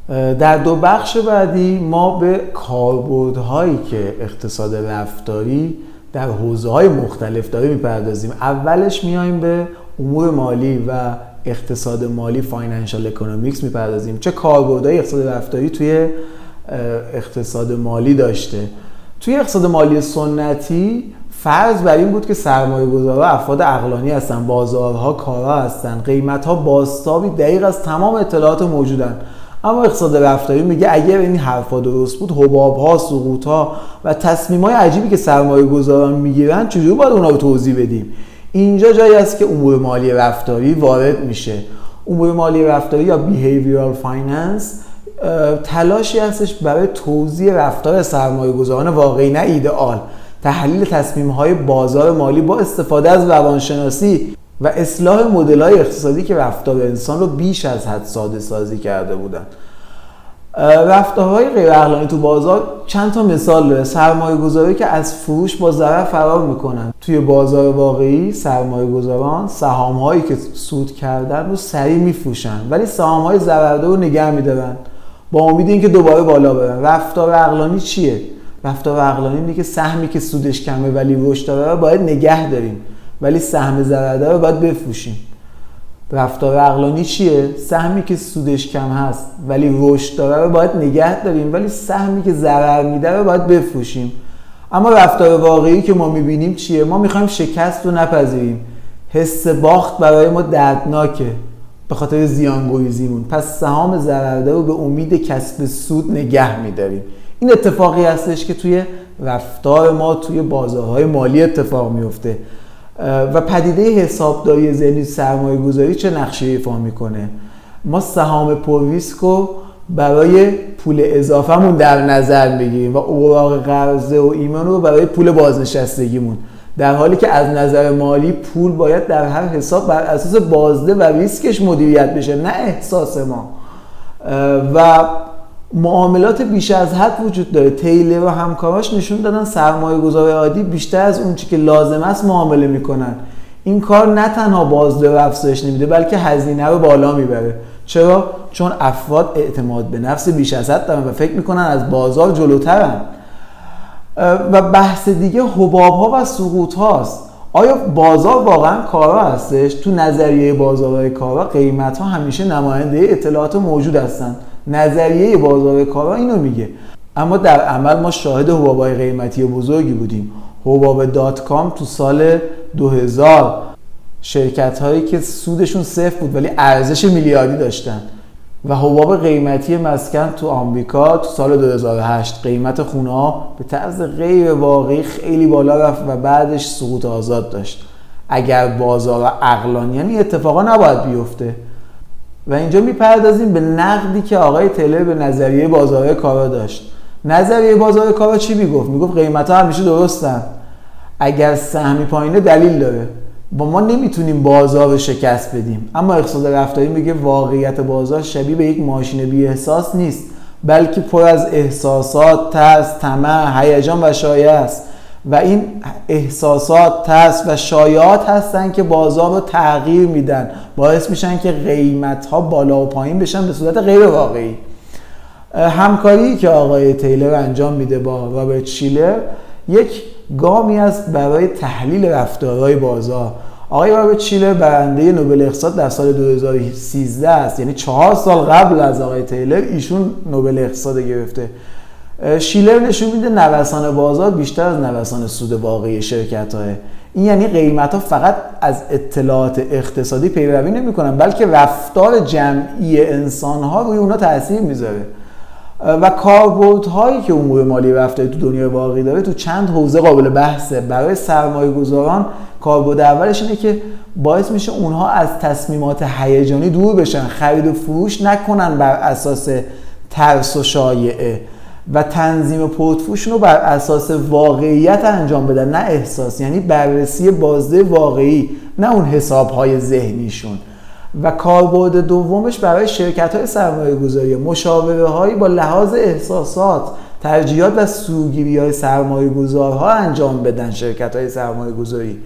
در دو بخش بعدی ما به کاربردهایی که اقتصاد رفتاری در حوزه‌های مختلف داره میپردازیم. اولش میایم به امور مالی و اقتصاد مالی، فاینانشال اکونومیکس میپردازیم. چه کاربردهای اقتصاد رفتاری توی اقتصاد مالی داشته؟ توی اقتصاد مالی سنتی فرض بر این بود که سرمایه‌گذارها افراد عقلانی هستن، بازارها کارها هستن، قیمت‌ها بازتابی دقیق از تمام اطلاعات موجودن. اما اقتصاد رفتاری میگه اگر این حرفا درست بود، حباب‌ها، سقوط‌ها و تصمیم‌های عجیبی که سرمایه‌گذاران میگیرن چجوری باید اونا رو توضیح بدیم؟ اینجا جایی است که امور مالی رفتاری وارد میشه. امور مالی رفتاری یا behavioral finance تلاشی هستش برای توضیح رفتار سرمایه‌گذاران واقعی، نه ایدئال. تحلیل تصمیم‌های بازار مالی با استفاده از روانشناسی و اصلاح مدل‌های اقتصادی که رفتار انسان رو بیش از حد ساده سازی کرده بودند. رفتارهای غیر عقلانی تو بازار چند تا مثال داره. سرمایه‌گذاری که از فروش با ضرر فرار میکنن. توی بازار واقعی سرمایه‌گذاران سهام‌هایی که سود کردن رو سریع میفروشن، ولی سهام‌های ضررده رو نگه می‌دارن با امید اینکه دوباره بالا برن. رفتار عقلانی چیه؟ رفتار عقلانی اینه که سهمی که سودش کمه ولی رشد داره رو باید نگه داریم، ولی سهم ضررده رو باید بفروشیم. رفتار عقلانی چیه؟ سهمی که سودش کم هست ولی رشد داره رو باید نگه داریم، ولی سهمی که ضرر میده رو باید بفروشیم. اما رفتار واقعی که ما میبینیم چیه؟ ما میخوایم شکست رو نپذیریم. حس باخت برای ما دردناکه به خاطر زیانگوییمون، پس سهام ضررده رو به امید کسب سود نگه میداریم. این اتفاقی هستش که توی رفتار ما توی بازارهای مالی اتفاق میفته. و پدیده حسابداری ذهنی سرمایه گذاری چه نقشه‌ای ایفا میکنه؟ ما سهام پر ریسک رو برای پول اضافه‌مون در نظر بگیریم و اوراق قرضه و ایمان رو برای پول بازنشستگیمون، در حالی که از نظر مالی پول باید در هر حساب بر اساس بازده و ریسکش مدیریت بشه، نه احساس ما. و معاملات بیش از حد وجود داره. تیلر و همکاراش نشون دادن سرمایه‌گذار عادی بیشتر از اون چیزی که لازم است معامله میکنن. این کار نه تنها بازده رو افزایش نمیده بلکه هزینه رو بالا میبره. چرا؟ چون افراد اعتماد به نفس بیش از حد دارن و فکر میکنن از بازار جلوترن. و بحث دیگه حباب‌ها و سقوط‌هاست. آیا بازار واقعا کارا هستش؟ تو نظریه بازارهای کارا قیمت‌ها همیشه نماینده اطلاعات موجود هستن. نظریه بازار کارا اینو میگه، اما در عمل ما شاهد حباب‌های قیمتی بزرگی بودیم. حباب .com تو سال 2000 شرکت‌هایی که سودشون صفر بود ولی ارزش میلیاردی داشتن، و حباب قیمتی مسکن تو آمریکا تو سال 2008 قیمت خونه‌ها به طرز غیر واقعی خیلی بالا رفت و بعدش سقوط آزاد داشت. اگر بازار عقلانی، یعنی اتفاقا نباید بیفته. و اینجا میپردازیم به نقدی که آقای تیلر به نظریه بازار کارا داشت. نظریه بازار کارا چی میگفت؟ میگفت قیمت‌ها همیشه درستن، اگر سهمی پایینه دلیل داره، با ما نمیتونیم بازار رو شکست بدیم. اما اقتصاد رفتاری میگه واقعیت بازار شبیه به یک ماشین بی احساس نیست، بلکه پر از احساسات، ترس، طمع، هیجان و شایعه است. و این احساسات، ترس و شایعات هستن که بازار رو تغییر میدن، باعث میشن که قیمت‌ها بالا و پایین بشن به صورت غیر واقعی. همکاری که آقای تیلر انجام میده با رابرت شیلر یک گامی است برای تحلیل رفتارهای بازار. آقای رابرت شیلر برنده نوبل اقتصاد در سال 2013 است، یعنی 4 سال قبل از آقای تیلر ایشون نوبل اقتصاد گرفته. شیلر نشون میده نوسان بازار بیشتر از نوسان سود واقعی شرکت‌ها. این یعنی قیمت‌ها فقط از اطلاعات اقتصادی پیروی نمی‌کنن، بلکه رفتار جمعی انسان‌ها روی اونها تأثیر میذاره. و کاربردهایی که امور مالی رفتاری تو دنیای واقعی داره تو چند حوزه قابل بحثه. برای سرمایه‌گذاران کاربرد اولش اینه که باعث میشه اونها از تصمیمات هیجانی دور بشن، خرید و فروش نکنن بر اساس ترس و شایعه، و تنظیم پورتفولیوشون رو بر اساس واقعیت انجام بدن، نه احساس. یعنی بررسی بازده واقعی، نه اون حساب‌های ذهنیشون. و کاربرد دومش برای شرکت‌های سرمایه‌گذاری مشاوره‌هایی با لحاظ احساسات، ترجیحات و سوگیری‌های سرمایه‌گذارها انجام بدن شرکت‌های سرمایه‌گذاری.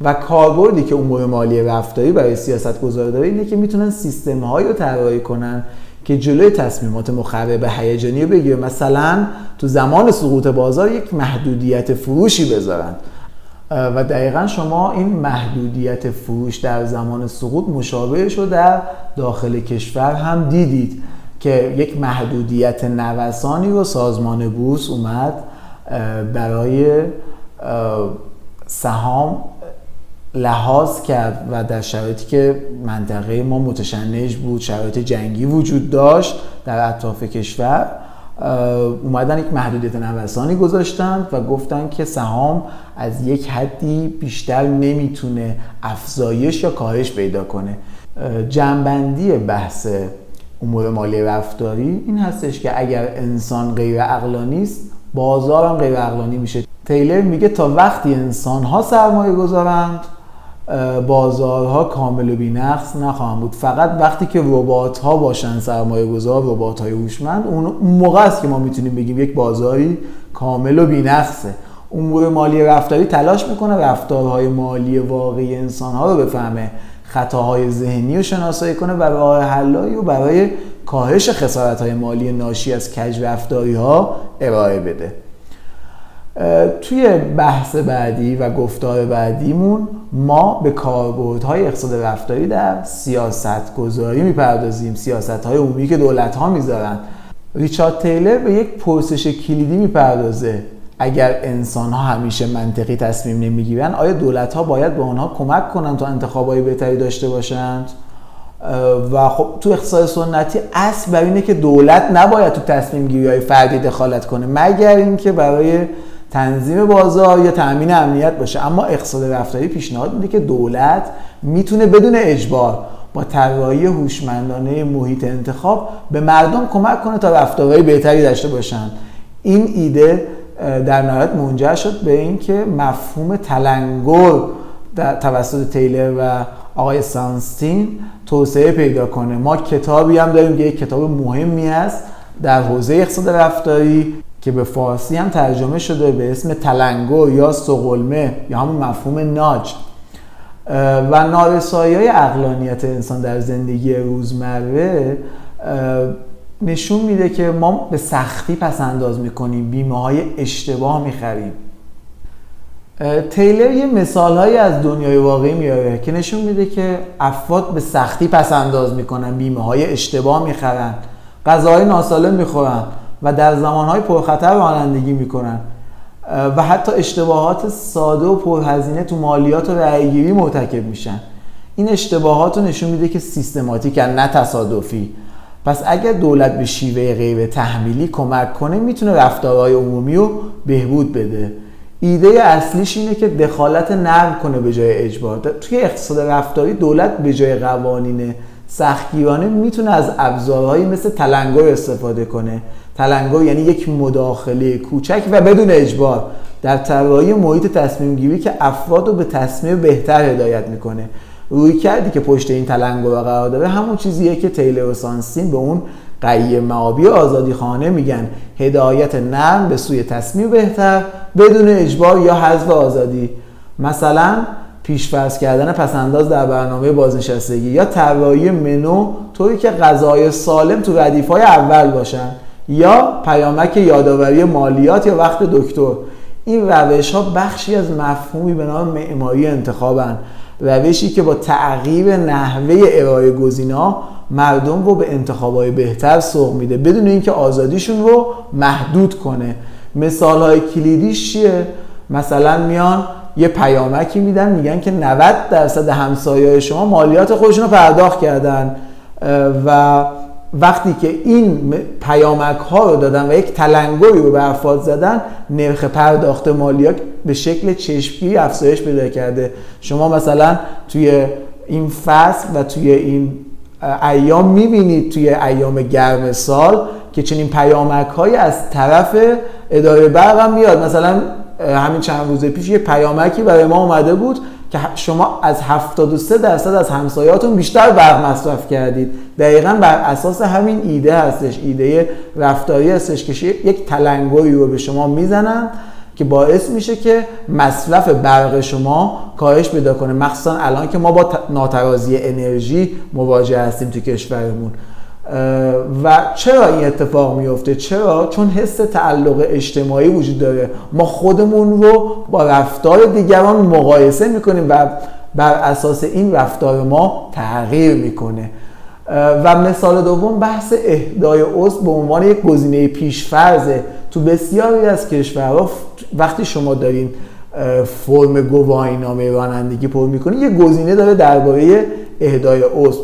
و کاربردی که امور مالی رفتاری برای سیاست‌گذار داره اینه که میتونن سیستم‌هایی رو طراحی کنن که جلوی تصمیمات مخرب هیجانی رو بگیره. مثلا تو زمان سقوط بازار یک محدودیت فروشی بذارن و دقیقا شما این محدودیت فروش در زمان سقوط مشابهش رو در داخل کشور هم دیدید که یک محدودیت نوسانی رو سازمان بورس اومد برای سهام لحاظ کرد و در شرایطی که منطقه ما متشنج بود، شرایط جنگی وجود داشت در اطراف کشور، اومدن یک محدودیت نوسانی گذاشتند و گفتن که سهام از یک حدی بیشتر نمیتونه افزایش یا کاهش پیدا کنه. جنبندی بحث امور مالی رفتاری این هستش که اگر انسان غیر عقلانی است، بازار هم غیر عقلانی میشه. تیلر میگه تا وقتی انسان‌ها سرمایه گذارند، بازارها کامل و بی‌نقص نخواهند بود. فقط وقتی که ربات‌ها باشن سرمایه گذار، ربات‌های هوشمند، اون موقع است که ما میتونیم بگیم یک بازاری کامل و بی‌نقصه. امور مالی رفتاری تلاش میکنه رفتارهای مالی واقعی انسان‌ها رو بفهمه، خطاهای ذهنی رو شناسایی کنه و راه حل‌هایی رو برای کاهش خسارت‌های مالی ناشی از کج رفتاری‌ها ارائه بده. توی بحث بعدی و گفتار بعدیمون ما به کاربردهای اقتصاد رفتاری در سیاست گذاری میپردازیم، سیاست‌های عمومی که دولت‌ها میذارن. ریچارد تیلر به یک پرسش کلیدی میپردازه: اگر انسان‌ها همیشه منطقی تصمیم نمیگیرن، آیا دولت‌ها باید به آنها کمک کنن تا انتخاب‌های بهتری داشته باشند؟ و خب تو اقتصاد سنتی اصل بر اینه که دولت نباید تو تصمیم گیری‌های فردی دخالت کنه مگر اینکه برای تنظیم بازار یا تامین امنیت باشه. اما اقتصاد رفتاری پیشنهاد میده که دولت میتونه بدون اجبار با طراحی هوشمندانه محیط انتخاب به مردم کمک کنه تا رفتارهای بهتری داشته باشن. این ایده در نهایت منجر شد به اینکه مفهوم تلنگر توسط تیلر و آقای سانستین توسعه پیدا کنه. ما کتابی هم داریم که یک کتاب مهمی است در حوزه اقتصاد رفتاری که به فارسی هم ترجمه شده به اسم تلنگر یا سقلمه یا همون مفهوم ناج. و نارسایی‌های عقلانیت انسان در زندگی روزمره نشون میده که ما به سختی پس انداز میکنیم، بیمه‌های اشتباه میخریم. تیلر یه مثالهایی از دنیای واقعی میاره که نشون میده که افراد به سختی پس انداز میکنن، بیمه‌های اشتباه میخرن، غذاهای ناسالم میخورن و در زمانهای پرخطر رانندگی میکنن و حتی اشتباهات ساده و پرهزینه تو مالیات و رأی‌گیری مرتکب میشن. این اشتباهات رو نشون میده که سیستماتیک نه تصادفی. پس اگر دولت به شیوه غیر تحمیلی کمک کنه میتونه رفتارهای عمومی رو بهبود بده. ایده اصلیش اینه که دخالت نرم کنه به جای اجبار. توی اقتصاد رفتاری دولت به جای قوانین سختگیرانه میتونه از ابزارهایی مثل تلنگر استفاده کنه. تلنگر یعنی یک مداخله کوچک و بدون اجبار در طراحی محیط تصمیم گیری که افراد رو به تصمیم بهتر هدایت میکنه. رویکردی که پشت این تلنگر قرار داره همون چیزیه که تیلر و سانستین به اون قیم معابی آزادیخواهانه میگن: هدایت نرم به سوی تصمیم بهتر بدون اجبار یا حذف آزادی. مثلا پیش‌فرض کردن پس‌انداز در برنامه بازنشستگی یا طراحی منو طوری که غذای سالم تو ردیف‌های اول باشن یا پیامک یادآوری مالیات یا وقت دکتر. این روش‌ها بخشی از مفهومی به نام معماری انتخابن، روشی که با تغییر نحوه ارائه گزینه‌ها مردم رو به انتخاب‌های بهتر سوق میده بدون اینکه آزادیشون رو محدود کنه. مثال‌های کلیدیش چیه؟ مثلا میان یه پیامکی میدن میگن که 90% همسایه‌های شما مالیات خودشون رو پرداخت کردن و وقتی که این پیامک ها رو دادن و یک تلنگری رو به افراد زدن، نرخ پرداخت مالیات به شکل چشمگیری افزایش پیدا کرده. شما مثلا توی این فصل و توی این ایام میبینید توی ایام گرم سال که چنین پیامک هایی از طرف اداره برق هم میاد. مثلا همین چند روز پیش یه پیامکی برای ما اومده بود که شما از 73% از همسایه‌هاتون بیشتر برق مصرف کردید. دقیقاً بر اساس همین ایده هستش، ایده رفتاری هستش که یک تلنگری رو به شما میزنن که باعث میشه که مصرف برق شما کاهش پیدا کنه، مخصوصا الان که ما با ناترازی انرژی مواجه هستیم تو کشورمون. و چرا این اتفاق میفته؟ چرا؟ چون حس تعلق اجتماعی وجود داره. ما خودمون رو با رفتار دیگران مقایسه میکنیم و بر اساس این رفتار ما تغییر میکنه. و مثال دوم بحث اهدای عضو به عنوان یک گزینه پیش‌فرضه. تو بسیاری از کشورها وقتی شما دارین فرم گواهینامه رانندگی پر میکنید، یه گزینه داره درباره اهدای عضو.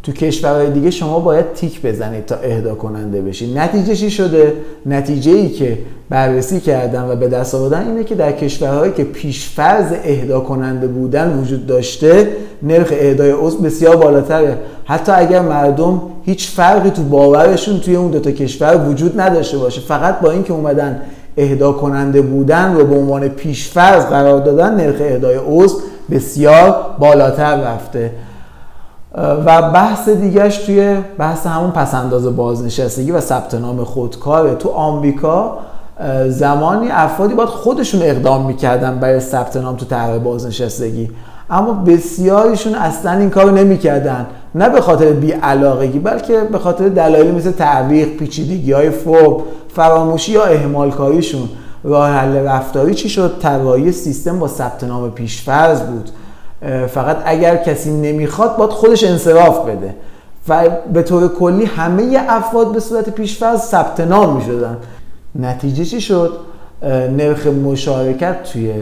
تو کشورهای دیگه شما باید تیک بزنید تا اهدا کننده بشید. نتیجه چی شده؟ نتیجه‌ای که بررسی کردن و به دست آوردن اینه که در کشورهایی که پیش‌فرض اهدا کننده بودن وجود داشته، نرخ اهدای عضو بسیار بالاتره. حتی اگر مردم هیچ فرقی تو باورشون توی اون دو تا کشور وجود نداشته باشه، فقط با اینکه اومدن اهدا کننده بودن رو به عنوان پیش‌فرض قرار دادن، نرخ اهدای عضو بسیار بالاتر رفته. و بحث دیگهش توی بحث همون پس‌انداز بازنشستگی و ثبت نام خودکاره. تو آمریکا زمانی افرادی باید خودشون اقدام میکردن برای ثبت نام تو طرح بازنشستگی، اما بسیاریشون اصلا این کارو نمیکردن، نه به خاطر بی‌علاقگی بلکه به خاطر دلایلی مثل تعویق، پیچیدگی‌های فرم، فراموشی یا اهمال‌کاریشون. راه حل رفتاری چی شد؟ طراحی سیستم با ثبت نام پیش‌فرض بود. فقط اگر کسی نمیخواد باید خودش انصراف بده و به طور کلی همه افراد به صورت پیش‌فرض ثبت نام می‌شدن. نتیجه چی شد؟ نرخ مشارکت توی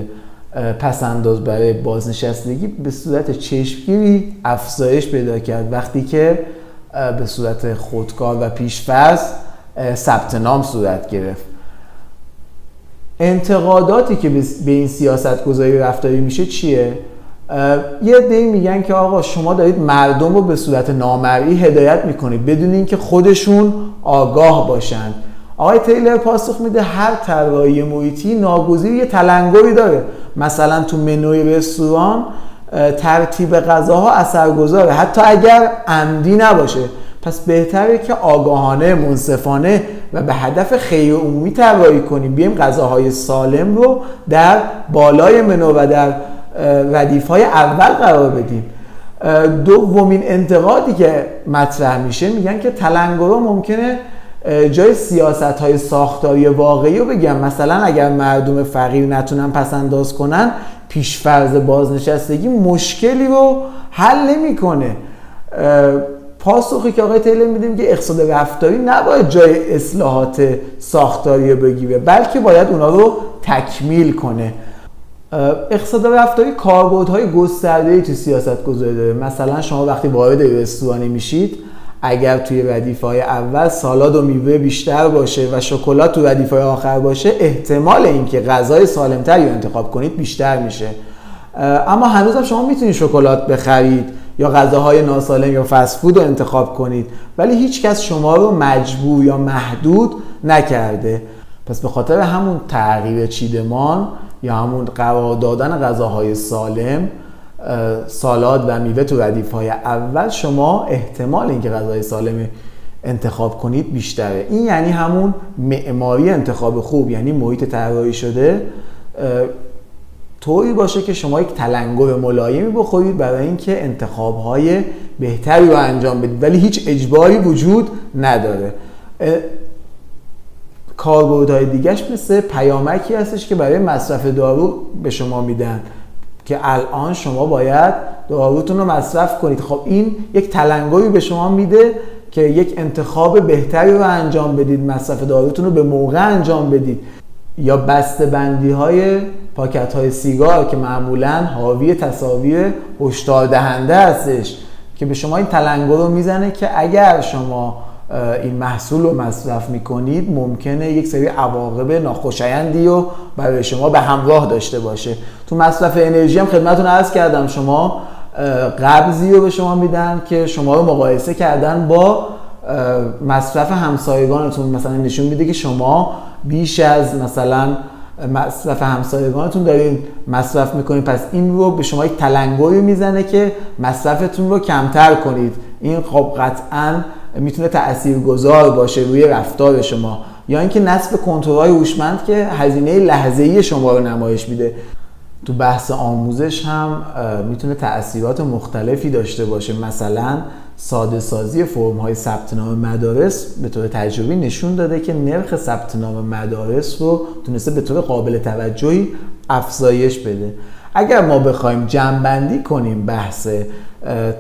پس‌انداز برای بازنشستگی به صورت چشمگیری افزایش پیدا کرد وقتی که به صورت خودکار و پیش‌فرض ثبت نام صورت گرفت. انتقاداتی که به این سیاست‌گذاری رفتاری میشه چیه؟ یه عده‌ای میگن که آقا شما دارید مردم رو به صورت نامرئی هدایت میکنید بدون اینکه خودشون آگاه باشند. آقای تیلر پاسخ میده هر طراحی محیطی ناگزیر یه تلنگری داره. مثلا تو منوی رستوران ترتیب غذاها اثرگذاره حتی اگر عمدی نباشه. پس بهتره که آگاهانه، منصفانه و به هدف خیر عمومی طراحی کنیم. بیایم غذاهای سالم رو در بالای منو و در ردیف‌های اول قرار بدیم. دومین انتقادی که مطرح میشه میگن که تلنگرها ممکنه جای سیاست‌های ساختاری واقعی رو بگم. مثلا اگر مردم فقیر نتونن پس‌انداز کنن، پیش‌فرض بازنشستگی مشکلی رو حل نمی‌کنه. پاسخی که آقای تیلر میدیم که اقتصاد رفتاری نباید جای اصلاحات ساختاری رو بگیره بلکه باید اونا رو تکمیل کنه. اقتصاد رفتاری کاربردهای گسترده‌ای تو سیاست گذاری داره. مثلا شما وقتی وارد رستورانی میشید، اگر توی ردیف‌های اول سالاد و میوه بیشتر باشه و شکلات تو ردیف‌های آخر باشه، احتمال اینکه غذای سالم‌تری رو انتخاب کنید بیشتر میشه. اما هنوزم شما میتونید شکلات بخرید یا غذاهای ناسالم یا فست فود رو انتخاب کنید، ولی هیچ کس شما رو مجبور یا محدود نکرده. پس به خاطر همون تغییر چیدمان یا همون قرار دادن غذاهای سالم، سالاد و میوه تو ردیف‌های اول، شما احتمال اینکه غذای سالم انتخاب کنید بیشتره. این یعنی همون معماری انتخاب خوب، یعنی محیط طراحی شده طوری باشه که شما یک تلنگر ملایمی بخورید برای اینکه انتخاب‌های بهتری رو انجام بدید، ولی هیچ اجباری وجود نداره. کاربردهای دیگه‌اش مثل پیامکی هستش که برای مصرف دارو به شما میدن که الان شما باید داروتون رو مصرف کنید. خب این یک تلنگری به شما میده که یک انتخاب بهتری رو انجام بدید، مصرف داروتون رو به موقع انجام بدید. یا بسته‌بندی‌های پاکت‌های سیگار که معمولاً حاوی تصاویر هشدار دهنده هستش که به شما این تلنگر رو میزنه که اگر شما این محصول رو مصرف میکنید ممکنه یک سری عواقب ناخوشایندی رو برای شما به همراه داشته باشه. تو مصرف انرژی هم خدمتتون عرض کردم، شما قبضی رو به شما میدن که شما رو مقایسه کردن با مصرف همسایگانتون. مثلا نشون میده که شما بیش از مثلا مصرف همسایگانتون دارین مصرف میکنید، پس این رو به شما یک تلنگری میزنه که مصرفتون رو کمتر کنید. این خب قطعاً میتونه تاثیرگذار باشه روی رفتار شما. یا اینکه نصب کنترل‌های هوشمند که هزینه لحظه‌ای شما رو نمایش میده. تو بحث آموزش هم میتونه تأثیرات مختلفی داشته باشه. مثلا ساده سازی فرم‌های ثبت نام مدارس به طور تجربی نشون داده که نرخ ثبت نام مدارس رو تونسته به طور قابل توجهی افزایش بده. اگر ما بخوایم جمع‌بندی کنیم بحث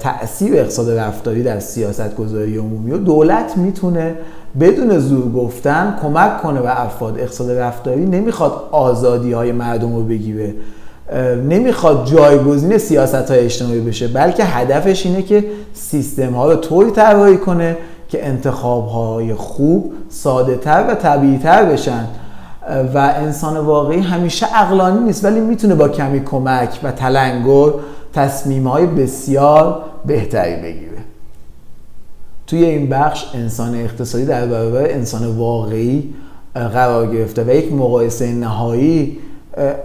تأثیر اقتصاد رفتاری در سیاست‌گذاری عمومی و دولت میتونه بدون زور گفتن کمک کنه به افراد. اقتصاد رفتاری نمیخواد آزادی‌های مردم رو بگیره، نمیخواد جایگزین سیاست‌های اجتماعی بشه، بلکه هدفش اینه که سیستم‌ها رو طوری طراحی کنه که انتخاب‌های خوب ساده‌تر و طبیعی‌تر بشن و انسان واقعی همیشه عقلانی نیست، ولی میتونه با کمی کمک و تلنگر تصمیم‌های بسیار بهتری بگیره. توی این بخش انسان اقتصادی در برابر انسان واقعی قرار گرفته و یک مقایسه نهایی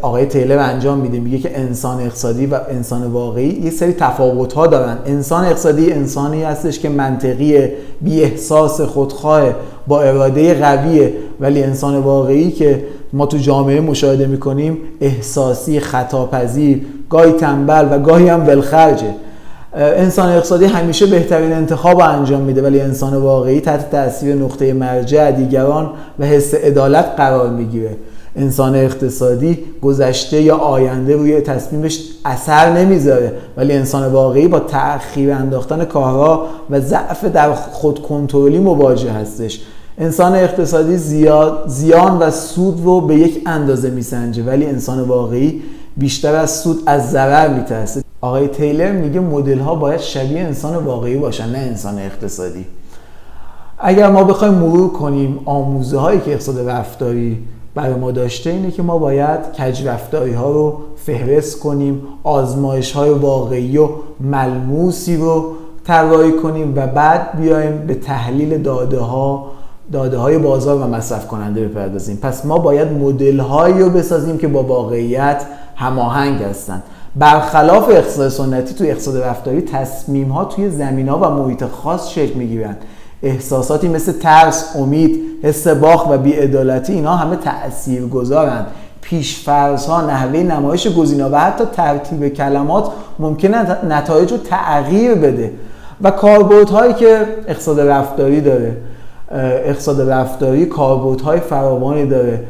آقای تیلر انجام میده. میگه که انسان اقتصادی و انسان واقعی یه سری تفاوت‌ها دارن. انسان اقتصادی انسانی هستش که منطقی، بی احساس، خودخواه، با اراده قویه، ولی انسان واقعی که ما تو جامعه مشاهده میکنیم احساسی، خطاپذیر، گاهی تنبل و گاهی هم ولخرجه. انسان اقتصادی همیشه بهترین انتخاب رو انجام میده، ولی انسان واقعی تحت تاثیر نقطه مرجع دیگران و حس عدالت قرار میگیره. انسان اقتصادی گذشته یا آینده روی تصمیمش اثر نمیذاره، ولی انسان واقعی با تأخیر انداختن کارها و ضعف در خودکنترلی مواجه هستش. انسان اقتصادی زیان و سود رو به یک اندازه میسنجه، ولی انسان واقعی بیشتر از سود از ضرر میترسه. آقای تیلر میگه مدل ها باید شبیه انسان واقعی باشن، نه انسان اقتصادی. اگر ما بخوایم مرور کنیم آموزه هایی که اقتصاد رفتاری برای ما داشته، اینه که ما باید کج رفتاری ها رو فهرست کنیم، آزمایش های واقعی و ملموسی رو طراحی کنیم و بعد بیایم به تحلیل داده های بازار و مصرف کننده بپردازیم. پس ما باید مدل هایی رو بسازیم که با واقعیت هماهنگ هستن. برخلاف اقتصاد سنتی، توی اقتصاد رفتاری تصمیم ها توی زمین ها و محیط خاص شکل میگیرن. احساساتی مثل ترس، امید، حس باخت و بی‌عدالتی، اینا همه تأثیرگذارن. پیش‌فرض ها، نحوه نمایش گزینه‌ها و حتی ترتیب کلمات ممکنه نتایج رو تغییر بده. و کاربردهایی که اقتصاد رفتاری داره، اقتصاد رفتاری کاربردهای فراوانی داره.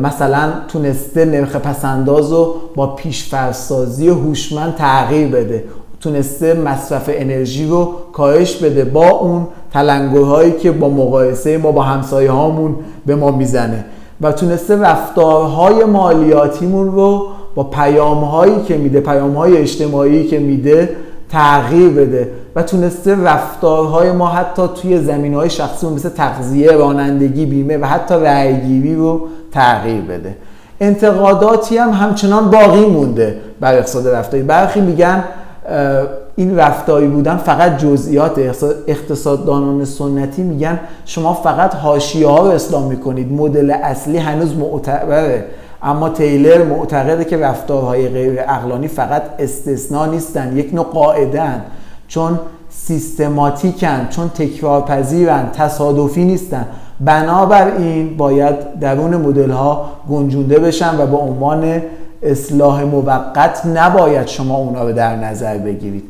مثلا تونسته نرخ پسنداز رو با پیش‌فرض‌سازی هوشمند تغییر بده، تونسته مصرف انرژی رو کاهش بده با اون تلنگرهایی که با مقایسه ما با همسایه هامون به ما میزنه، و تونسته رفتارهای مالیاتیمون رو با پیام‌هایی که میده، پیام‌های اجتماعی که میده تغییر بده، و تونسته رفتارهای ما حتی توی زمینه‌های شخصی مثل تغذیه، رانندگی، بیمه و حتی رأی‌گیری رو تغییر بده. انتقاداتی هم همچنان باقی مونده بر اقتصاد رفتاری. برخی میگن این رفتاری بودن فقط جزئیات. اقتصاددانان سنتی میگن شما فقط حاشیه‌ها رو اصلاح میکنید، مدل اصلی هنوز معتبره. اما تیلر معتقده که رفتارهای غیر عقلانی فقط استثناء نیستن، یک نوع قاعده‌اند، چون سیستماتیکن، چون تکرارپذیرن، تصادفی نیستن. بنابراین باید درون مدل‌ها گنجونده بشن و به عنوان اصلاح موقت نباید شما اونا رو در نظر بگیرید.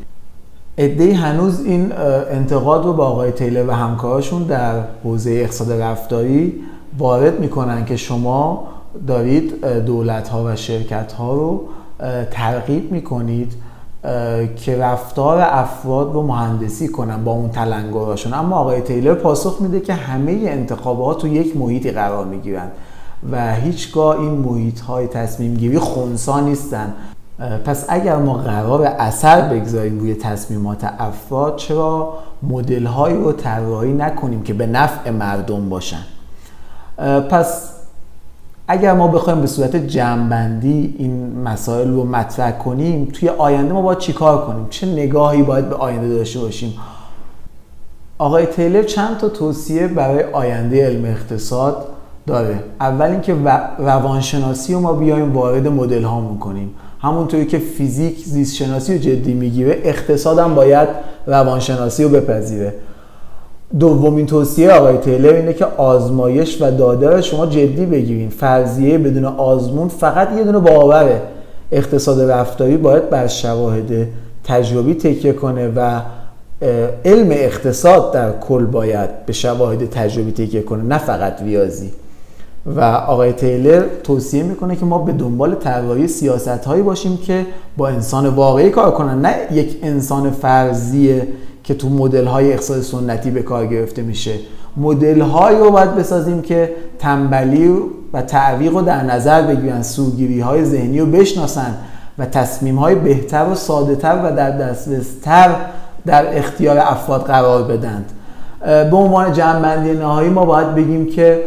عده‌ای هنوز این انتقاد رو با آقای تیلر و همکاراشون در حوزه اقتصاد رفتاری وارد میکنن که شما دارید دولت‌ها و شرکت‌ها رو ترغیب میکنید که رفتار افراد رو مهندسی کنن با اون تلنگرهاشون. اما آقای تیلر پاسخ میده که همه انتخابات تو یک محیطی قرار میگیرن و هیچگاه این محیط‌های تصمیم گیری خنثی نیستن. پس اگر ما قرار اثر بگذاریم روی تصمیمات افراد، چرا مدل‌هایی رو طراحی نکنیم که به نفع مردم باشن؟ پس اگر ما بخوایم به صورت جمع‌بندی این مسائل رو مطرح کنیم، توی آینده ما باید چیکار کنیم؟ چه نگاهی باید به آینده داشته باشیم؟ آقای تیلر چند تا توصیه برای آینده علم اقتصاد داره. اول اینکه روانشناسی رو ما بیایم وارد مدل هامون کنیم. همونطوری که فیزیک زیست شناسی رو جدی میگیره، اقتصاد هم باید روانشناسی رو بپذیره. دومین توصیه آقای تیلر اینه که آزمایش و داده رو شما جدی بگیرین. فرضیه بدون آزمون فقط یه دونه باوره. اقتصاد رفتاری باید بر شواهد تجربی تکیه کنه و علم اقتصاد در کل باید به شواهد تجربی تکیه کنه، نه فقط ریاضی. و آقای تیلر توصیه میکنه که ما به دنبال طراحی سیاست‌هایی باشیم که با انسان واقعی کار کنن، نه یک انسان فرضیه که تو مدل‌های اقتصاد سنتی به کار گرفته میشه. مدل‌هایی رو باید بسازیم که تنبلی و تعویق رو در نظر بگیرن، سوگیری‌های ذهنی رو بشناسن و تصمیم‌های بهتر و ساده‌تر و در دسترس‌تر در اختیار افراد قرار بدند. به عنوان جمع‌بندی نهایی ما باید بگیم که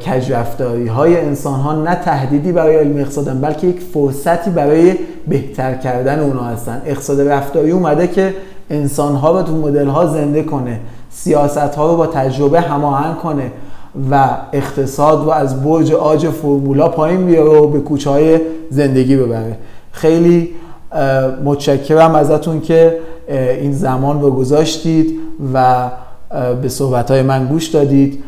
کج‌رفتاری‌های انسان‌ها نه تهدیدی برای علم اقتصادن، بلکه یک فرصتی برای بهتر کردن اونها هستن. اقتصاد رفتاری اومده که انسان‌ها رو تو مدل‌ها زنده کنه، سیاست‌ها رو با تجربه هماهنگ کنه و اقتصاد رو از برج عاج فرمولا پایین بیاره و به کوچه‌های زندگی ببره. خیلی متشکرم ازتون که این زمان رو گذاشتید و به صحبت‌های من گوش دادید.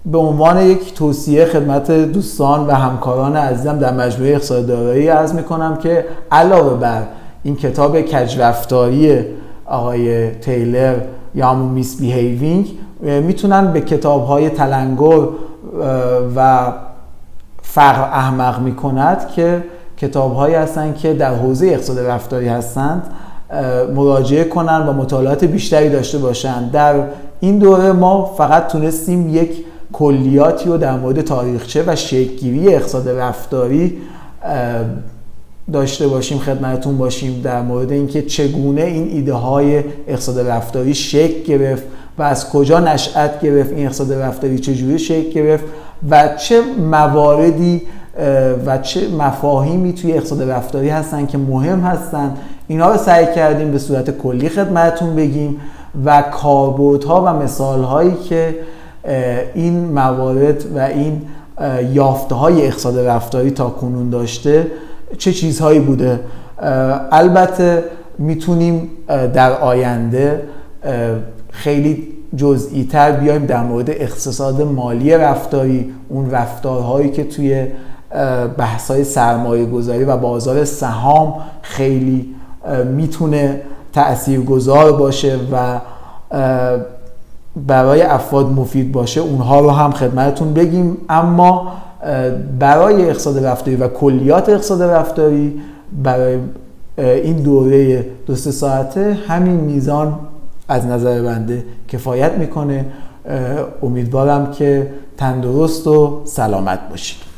به عنوان یک توصیه خدمت دوستان و همکاران عزیزم در مجموعه اقتصاد دارایی عرض می‌کنم که علاوه بر این کتاب کج‌رفتاری آقای تیلر یا همون میس بیهیوینگ، میتونن به کتاب‌های تلنگر و فقر احمق میکند که کتاب‌هایی هستن که در حوزه اقتصاد رفتاری هستند مراجعه کنن و مطالعات بیشتری داشته باشن. در این دوره ما فقط تونستیم یک کلیاتی رو در مورد تاریخچه و شکل‌گیری اقتصاد رفتاری داشته باشیم، خدمتتون باشیم در مورد اینکه چگونه این ایده های اقتصاد رفتاری شکل گرفت و از کجا نشأت گرفت، این اقتصاد رفتاری چجوری شکل گرفت و چه مواردی و چه مفاهیمی توی اقتصاد رفتاری هستن که مهم هستن. اینا رو سعی کردیم به صورت کلی خدمتتون بگیم و کاربردها و مثالهایی که این موارد و این یافته‌های اقتصاد رفتاری تا کنون داشته چه چیزهایی بوده. البته میتونیم در آینده خیلی جزئی تر بیایم در مورد اقتصاد مالی رفتاری، اون رفتارهایی که توی بحث‌های سرمایه گذاری و بازار سهام خیلی میتونه تأثیرگذار باشه و برای افراد مفید باشه، اونها رو هم خدمتتون بگیم. اما برای اقتصاد رفتاری و کلیات اقتصاد رفتاری برای این دوره 2-3 ساعته همین میزان از نظر بنده کفایت میکنه. امیدوارم که تندرست و سلامت باشید.